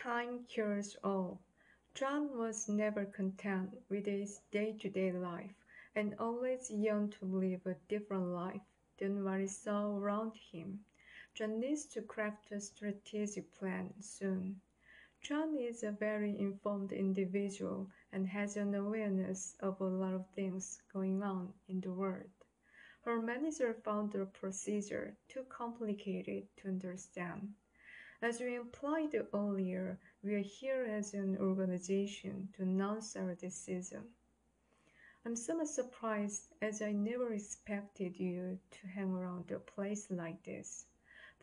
Time cures all. John was never content with his day-to-day life and always yearned to live a different life than what he saw around him. John needs to craft a strategic plan soon. John is a very informed individual and has an awareness of a lot of things going on in the world. Her manager found the procedure too complicated to understand. As we implied earlier, we are here as an organization to announce our decision. I'm somewhat surprised as I never expected you to hang around a place like this.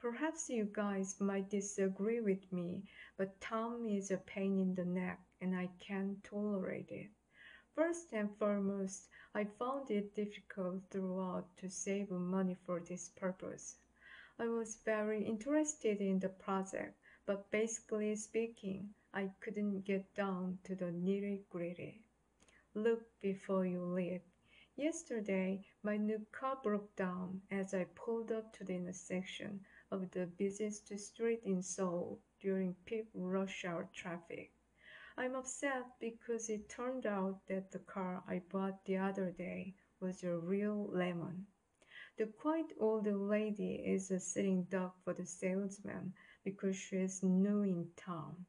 Perhaps you guys might disagree with me, but Tom is a pain in the neck and I can't tolerate it. First and foremost, I found it difficult throughout to save money for this purpose. I was very interested in the project, but basically speaking, I couldn't get down to the nitty-gritty. Look before you leap. Yesterday, my new car broke down as I pulled up to the intersection of the busiest street in Seoul during peak rush hour traffic. I'm upset because it turned out that the car I bought the other day was a real lemon. The quiet old lady is a sitting duck for the salesman because she is new in town.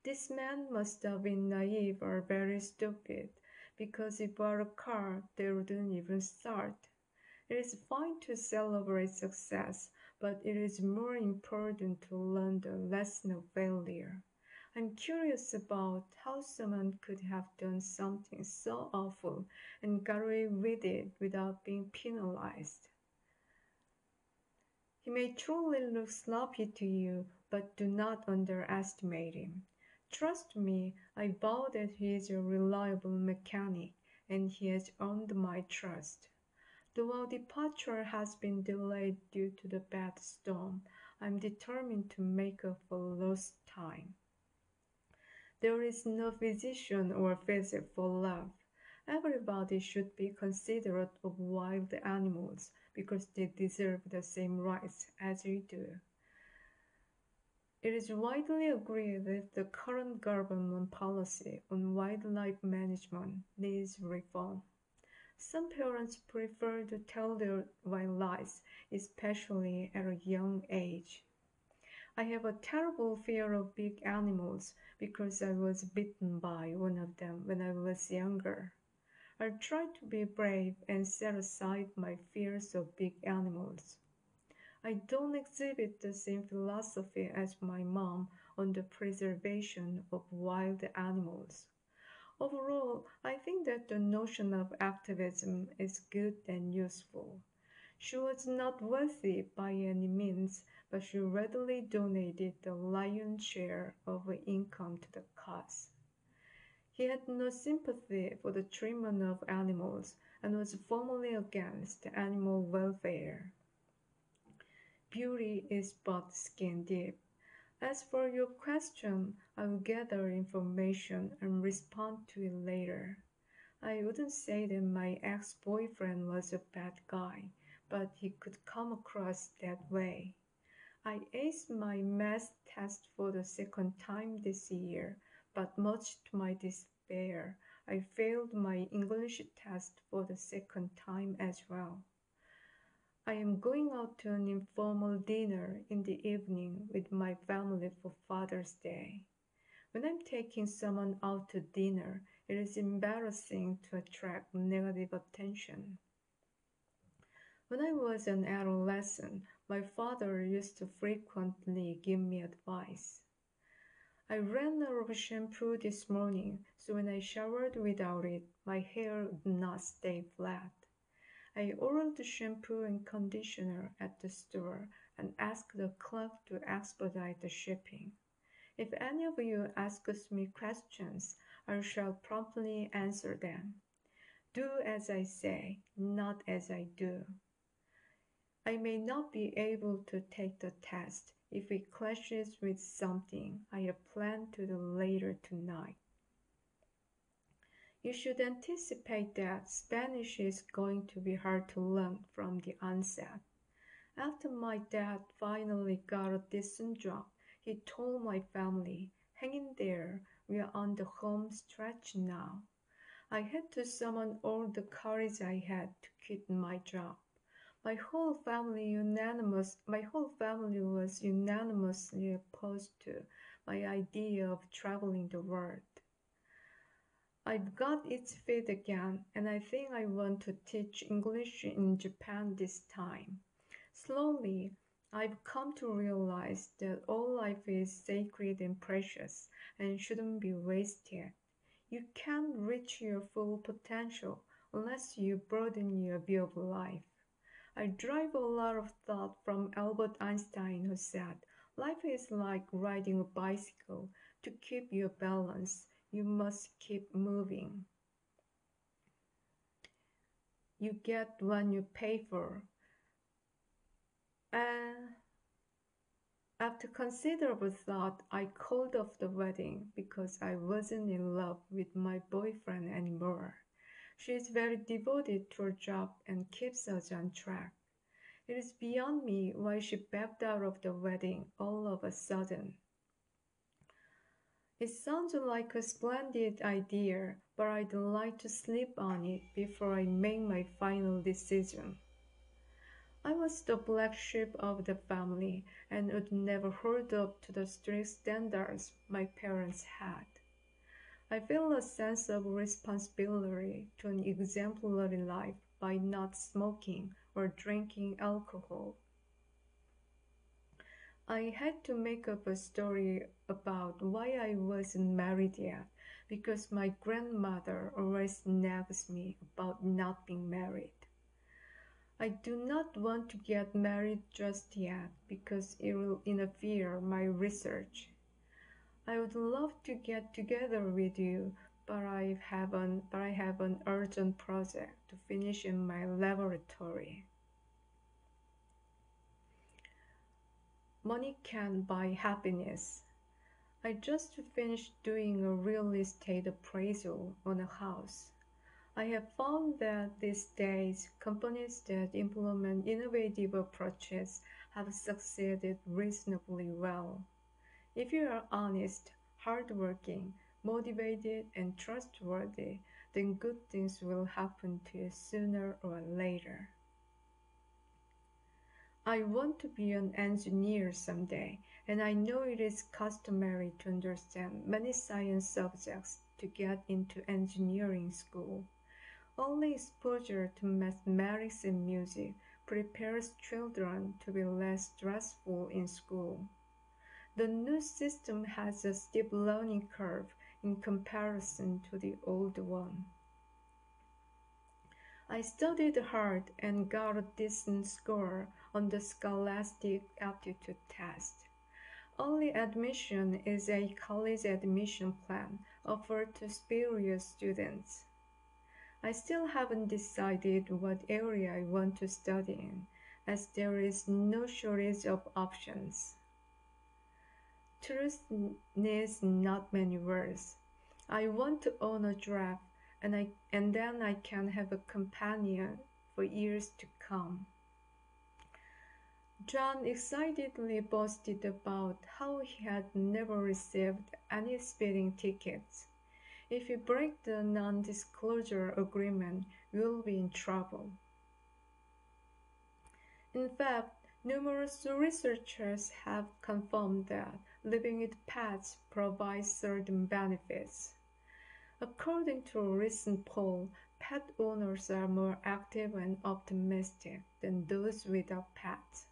This man must have been naive or very stupid because he bought a car that wouldn't even start. It is fine to celebrate success, but it is more important to learn the lesson of failure. I'm curious about how someone could have done something so awful and got away with it without being penalized. He may truly look sloppy to you, but do not underestimate him. Trust me, I vow that he is a reliable mechanic, and he has earned my trust. Though our departure has been delayed due to the bad storm, I'm determined to make up for lost time. There is no physician or physic for love. Everybody should be considerate of wild animals because they deserve the same rights as we do. It is widely agreed that the current government policy on wildlife management needs reform. Some parents prefer to tell their white lies, especially at a young age. I have a terrible fear of big animals because I was bitten by one of them when I was younger. I'll try to be brave and set aside my fears of big animals. I don't exhibit the same philosophy as my mom on the preservation of wild animals. Overall, I think that the notion of activism is good and useful. She was not wealthy by any means, but she readily donated the lion's share of her income to the cause. He had no sympathy for the treatment of animals and was firmly against animal welfare. Beauty is but skin deep. As for your question, I will gather information and respond to it later. I wouldn't say that my ex-boyfriend was a bad guy, but he could come across that way. I aced my math test for the second time this year, but much to my despair, I failed my English test for the second time as well. I am going out to an informal dinner in the evening with my family for Father's Day. When I'm taking someone out to dinner, it is embarrassing to attract negative attention. When I was an adolescent, my father used to frequently give me advice. I ran out of shampoo this morning, so when I showered without it, my hair would not stay flat. I ordered the shampoo and conditioner at the store and asked the clerk to expedite the shipping. If any of you asks me questions, I shall promptly answer them. Do as I say, not as I do. I may not be able to take the test if it clashes with something I have planned to do later tonight. You should anticipate that Spanish is going to be hard to learn from the onset. After my dad finally got a decent job, He told my family, "Hang in there, we are on the home stretch now." I had to summon all the courage I had to quit my job. My whole family was unanimously opposed to my idea of traveling the world. I've got its feet again, and I think I want to teach English in Japan this time. Slowly, I've come to realize that all life is sacred and precious and shouldn't be wasted. You can't reach your full potential unless you broaden your view of life. I derive a lot of thought from Albert Einstein, who said, "Life is like riding a bicycle. To keep your balance, you must keep moving. You get what you pay for." And after considerable thought, I called off the wedding because I wasn't in love with my boyfriend anymore. She is very devoted to her job and keeps us on track. It is beyond me why she backed out of the wedding all of a sudden. It sounds like a splendid idea, but I'd like to sleep on it before I make my final decision. I was the black sheep of the family and would never hold up to the strict standards my parents had. I feel a sense of responsibility to an exemplary life by not smoking or drinking alcohol. I had to make up a story about why I wasn't married yet because my grandmother always nags me about not being married. I do not want to get married just yet because it will interfere my research. I would love to get together with you, but I have an urgent project to finish in my laboratory. Money can't buy happiness. I just finished doing a real estate appraisal on a house. I have found that these days, companies that implement innovative approaches have succeeded reasonably well. If you are honest, hardworking, motivated, and trustworthy, then good things will happen to you sooner or later. I want to be an engineer someday, and I know it is customary to understand many science subjects to get into engineering school. Only exposure to mathematics and music prepares children to be less stressful in school. The new system has a steep learning curve in comparison to the old one. I studied hard and got a decent score on the Scholastic Aptitude Test. Early admission is a college admission plan offered to spurious students. I still haven't decided what area I want to study in, as there is no shortage of options. Truth needs not many words. I want to own a giraffe, and then I can have a companion for years to come. John excitedly boasted about how he had never received any speeding tickets. If you break the non-disclosure agreement, you'll be in trouble. In fact, numerous researchers have confirmed that living with pets provides certain benefits. According to a recent poll, pet owners are more active and optimistic than those without pets.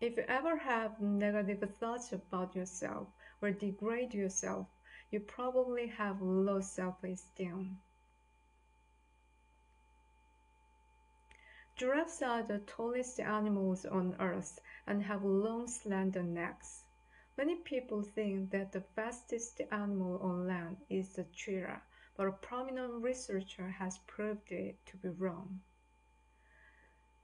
If you ever have negative thoughts about yourself or degrade yourself, you probably have low self-esteem. Giraffes are the tallest animals on Earth and have long, slender necks. Many people think that the fastest animal on land is the cheetah, but a prominent researcher has proved it to be wrong.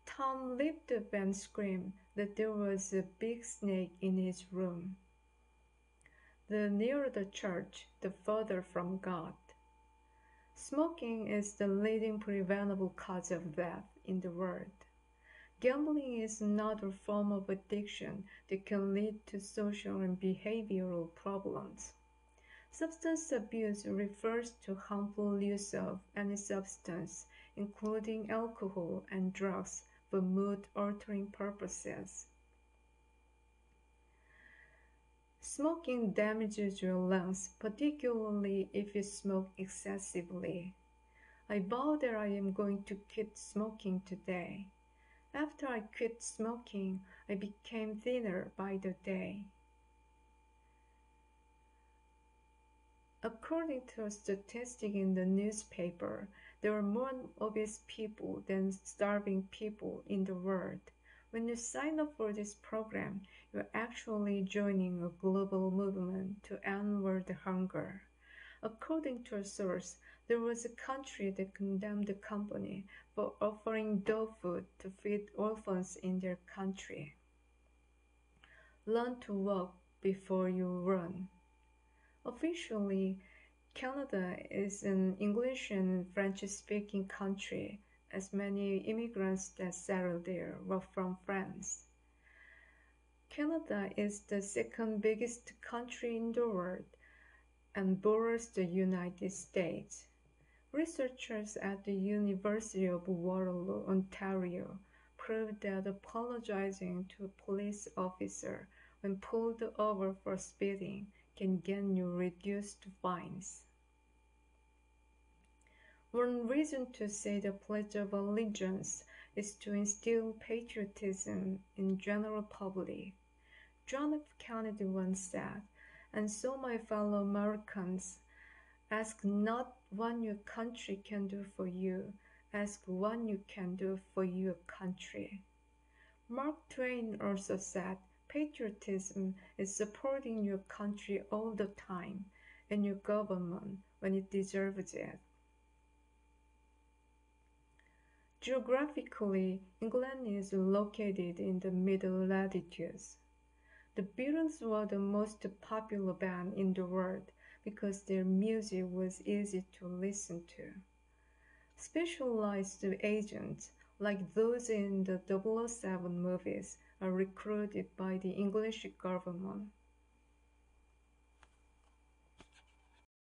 Tom leaped up and screamed that there was a big snake in his room. The nearer the church, the further from God. Smoking is the leading preventable cause of death in the world. Gambling is another form of addiction that can lead to social and behavioral problems. Substance abuse refers to harmful use of any substance, including alcohol and drugs, for mood-altering purposes. Smoking damages your lungs, particularly if you smoke excessively. I vow that I am going to quit smoking today. After I quit smoking, I became thinner by the day. According to a statistic in the newspaper, there are more obese people than starving people in the world. When you sign up for this program, you're actually joining a global movement to end world hunger. According to a source, there was a country that condemned the company for offering dog food to feed orphans in their country. Learn to walk before you run. Officially, Canada is an English and French-speaking country, as many immigrants that settled there were from France. Canada is the second biggest country in the world and borders the United States. Researchers at the University of Waterloo, Ontario, proved that apologizing to a police officer when pulled over for speeding can get you reduced fines. One reason to say the Pledge of Allegiance is to instill patriotism in general public. John F. Kennedy once said, "And so, my fellow Americans, ask not what your country can do for you, ask what you can do for your country." Mark Twain also said, "Patriotism is supporting your country all the time, and your government when it deserves it." Geographically, England is located in the middle latitudes. The Beatles were the most popular band in the world because their music was easy to listen to. Specialized agents, like those in the 007 movies, are recruited by the English government.